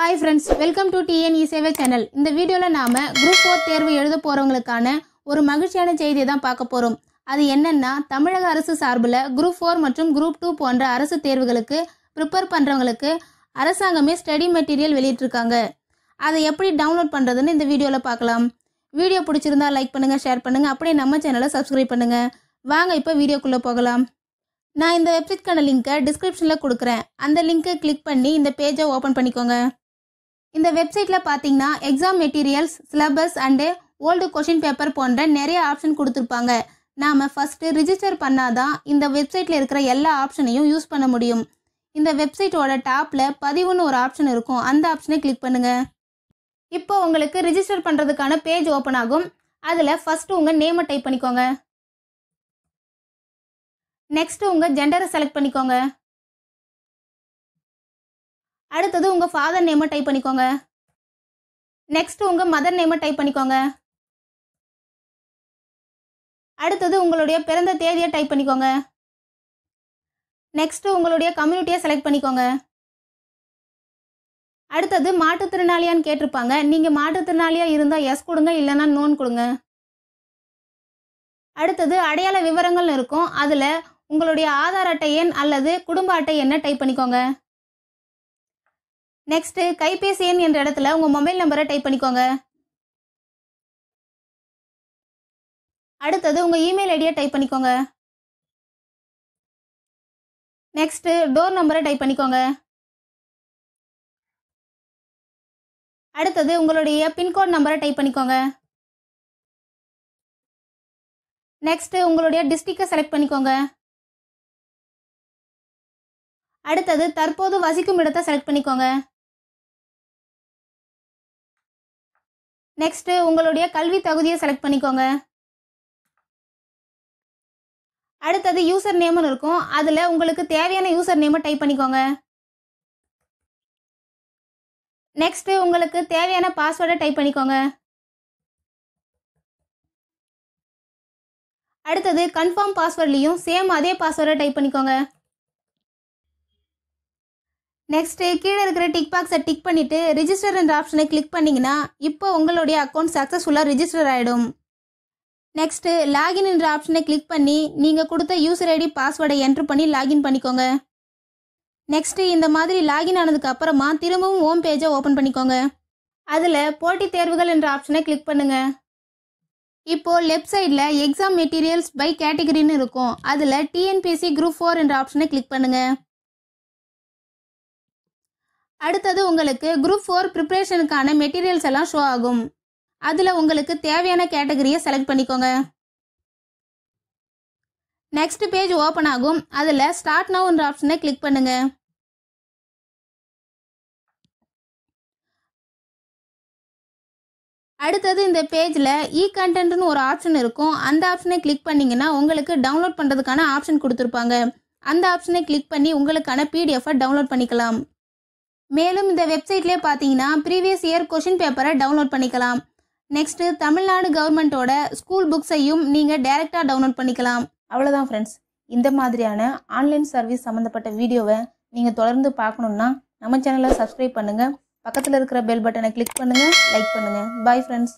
Hi friends, welcome to TNE சேவை channel. இந்த வீடியோல நாம குரூப் 4 தேர்வு எழுத போறவங்களுக்கான ஒரு மகிழ்ச்சியான செய்தியை தான் பார்க்க போறோம். அது என்னன்னா தமிழக அரசு சார்பில் குரூப் 4 மற்றும் குரூப் 2 போன்ற அரசு தேர்வுகளுக்கு ப்ரிப்பேர் பண்றவங்களுக்கு அரசாங்கமே ஸ்டடி மெட்டீரியல் வெளியிட்டிருக்காங்க. அதை எப்படி டவுன்லோட் பண்றதுன்னு இந்த வீடியோல பார்க்கலாம். வீடியோ பிடிச்சிருந்தா லைக் பண்ணுங்க, ஷேர் பண்ணுங்க, அப்படியே நம்ம சேனலை சப்ஸ்கிரைப் பண்ணுங்க. வாங்க இப்போ வீடியோக்குள்ள போகலாம். நான் இந்த வெப்சைட்கான லிங்கை டிஸ்கிரிப்ஷனில் கொடுக்குறேன். அந்த லிங்கை கிளிக் பண்ணி இந்த பேஜை ஓப்பன் பண்ணிக்கோங்க. இந்த வெப்சைட்டில் பார்த்தீங்கன்னா exam materials, syllabus and old question paper போன்ற நிறைய ஆப்ஷன் கொடுத்துருப்பாங்க. நாம் ஃபஸ்ட்டு ரிஜிஸ்டர் பண்ணாதான் இந்த வெப்சைட்டில் இருக்கிற எல்லா ஆப்ஷனையும் யூஸ் பண்ண முடியும். இந்த வெப்சைட்டோட டாப்பில் பதிவுன்னு ஒரு ஆப்ஷன் இருக்கும். அந்த ஆப்ஷனை கிளிக் பண்ணுங்கள். இப்போ உங்களுக்கு ரிஜிஸ்டர் பண்ணுறதுக்கான பேஜ் ஓப்பன் ஆகும். அதில் ஃபஸ்ட்டு உங்கள் நேமை டைப் பண்ணிக்கோங்க. நெக்ஸ்ட்டு உங்கள் ஜெண்டரை செலக்ட் பண்ணிக்கோங்க. அடுத்தது உங்கள் ஃபாதர் நேமை டைப் பண்ணிக்கோங்க. நெக்ஸ்ட்டு உங்கள் மதர் நேமை டைப் பண்ணிக்கோங்க. அடுத்தது உங்களுடைய பிறந்த தேதியை டைப் பண்ணிக்கோங்க. நெக்ஸ்ட்டு உங்களுடைய கம்யூனிட்டியை செலக்ட் பண்ணிக்கோங்க. அடுத்தது மாற்றுத்திறனாளியான்னு கேட்டிருப்பாங்க. நீங்கள் மாற்றுத்திறனாளியாக இருந்தால் எஸ் கொடுங்க, இல்லைன்னா நோன் கொடுங்க. அடுத்தது அடையாள விவரங்கள்னு இருக்கும். அதில் உங்களுடைய ஆதார் அட்டை எண் அல்லது குடும்ப அட்டை எண்ணை டைப் பண்ணிக்கோங்க. நெக்ஸ்ட்டு கைபேசி எண் என்ற இடத்துல உங்கள் மொபைல் நம்பரை டைப் பண்ணிக்கோங்க. அடுத்தது உங்கள் இமெயில் ஐடியை டைப் பண்ணிக்கோங்க. நெக்ஸ்ட்டு டோர் நம்பரை டைப் பண்ணிக்கோங்க. அடுத்தது உங்களுடைய பின்கோட் நம்பரை டைப் பண்ணிக்கோங்க. நெக்ஸ்ட்டு உங்களுடைய டிஸ்ட்ரிக்டை செலக்ட் பண்ணிக்கோங்க. அடுத்தது தற்போது வசிக்கும் இடத்தை செலக்ட் பண்ணிக்கோங்க. நெக்ஸ்ட்டு உங்களுடைய கல்வி தகுதியை செலக்ட் பண்ணிக்கோங்க. அடுத்தது யூசர் நேம்னு இருக்கும். அதில் உங்களுக்கு தேவையான யூசர் நேமை டைப் பண்ணிக்கோங்க. நெக்ஸ்ட்டு உங்களுக்கு தேவையான பாஸ்வேர்டை டைப் பண்ணிக்கோங்க. அடுத்தது கன்ஃபார்ம் பாஸ்வேர்ட்லேயும் சேம் அதே பாஸ்வேர்டை டைப் பண்ணிக்கோங்க. நெக்ஸ்ட்டு கீழே இருக்கிற டிக் பாக்ஸை டிக் பண்ணிவிட்டு ரிஜிஸ்டர் என்ற ஆப்ஷனை கிளிக் பண்ணிங்கன்னா இப்போ உங்களுடைய அக்கௌண்ட் சக்ஸஸ்ஃபுல்லாக ரிஜிஸ்டர் ஆகிடும். நெக்ஸ்ட்டு லாகின் என்ற ஆப்ஷனை கிளிக் பண்ணி நீங்கள் கொடுத்த யூசர் ஐடி பாஸ்வேர்டை என்ட்ரு பண்ணி லாகின் பண்ணிக்கோங்க. நெக்ஸ்ட்டு இந்த மாதிரி லாகின் ஆனதுக்கு அப்புறமா திரும்பவும் ஹோம் பேஜை ஓப்பன் பண்ணிக்கோங்க. அதில் போட்டித் தேர்வுகள் என்ற ஆப்ஷனை கிளிக் பண்ணுங்கள். இப்போது லெஃப்ட் சைடில் எக்ஸாம் மெட்டீரியல்ஸ் பை கேட்டகரின்னு இருக்கும். அதில் டிஎன்பிஎஸ்சி குரூப் 4 என்ற ஆப்ஷனை கிளிக் பண்ணுங்கள். அடுத்தது உங்களுக்கு குரூப் 4 ப்ரிப்பரேஷனுக்கான மெட்டீரியல்ஸ் எல்லாம் ஷோ ஆகும். அதில் உங்களுக்கு தேவையான கேட்டகரியை செலக்ட் பண்ணிக்கோங்க. நெக்ஸ்ட் பேஜ் ஓப்பன் ஆகும். அதில் ஸ்டார்ட் நவ் என்ற ஆப்ஷனை கிளிக் பண்ணுங்க. அடுத்தது இந்த பேஜில் இ கண்டென்ட்னு ஒரு ஆப்ஷன் இருக்கும். அந்த ஆப்ஷனை கிளிக் பண்ணிங்கன்னா உங்களுக்கு டவுன்லோட் பண்ணுறதுக்கான ஆப்ஷன் கொடுத்துருப்பாங்க. அந்த ஆப்ஷனை கிளிக் பண்ணி உங்களுக்கான பிடிஎஃபை டவுன்லோட் பண்ணிக்கலாம். மேலும் இந்த வெப்சைட்லேயே பார்த்தீங்கன்னா ப்ரீவியஸ் இயர் கொஷின் பேப்பரை டவுன்லோட் பண்ணிக்கலாம். நெக்ஸ்ட்டு தமிழ்நாடு கவர்மெண்ட்டோட ஸ்கூல் புக்ஸையும் நீங்கள் டைரெக்டாக டவுன்லோட் பண்ணிக்கலாம். அவ்வளோதான் ஃப்ரெண்ட்ஸ். இந்த மாதிரியான ஆன்லைன் சர்வீஸ் சம்மந்தப்பட்ட வீடியோவை நீங்கள் தொடர்ந்து பார்க்கணுன்னா நம்ம சேனலை சப்ஸ்கிரைப் பண்ணுங்கள். பக்கத்தில் இருக்கிற பெல் பட்டனை கிளிக் பண்ணுங்கள், லைக் பண்ணுங்கள். Bye friends.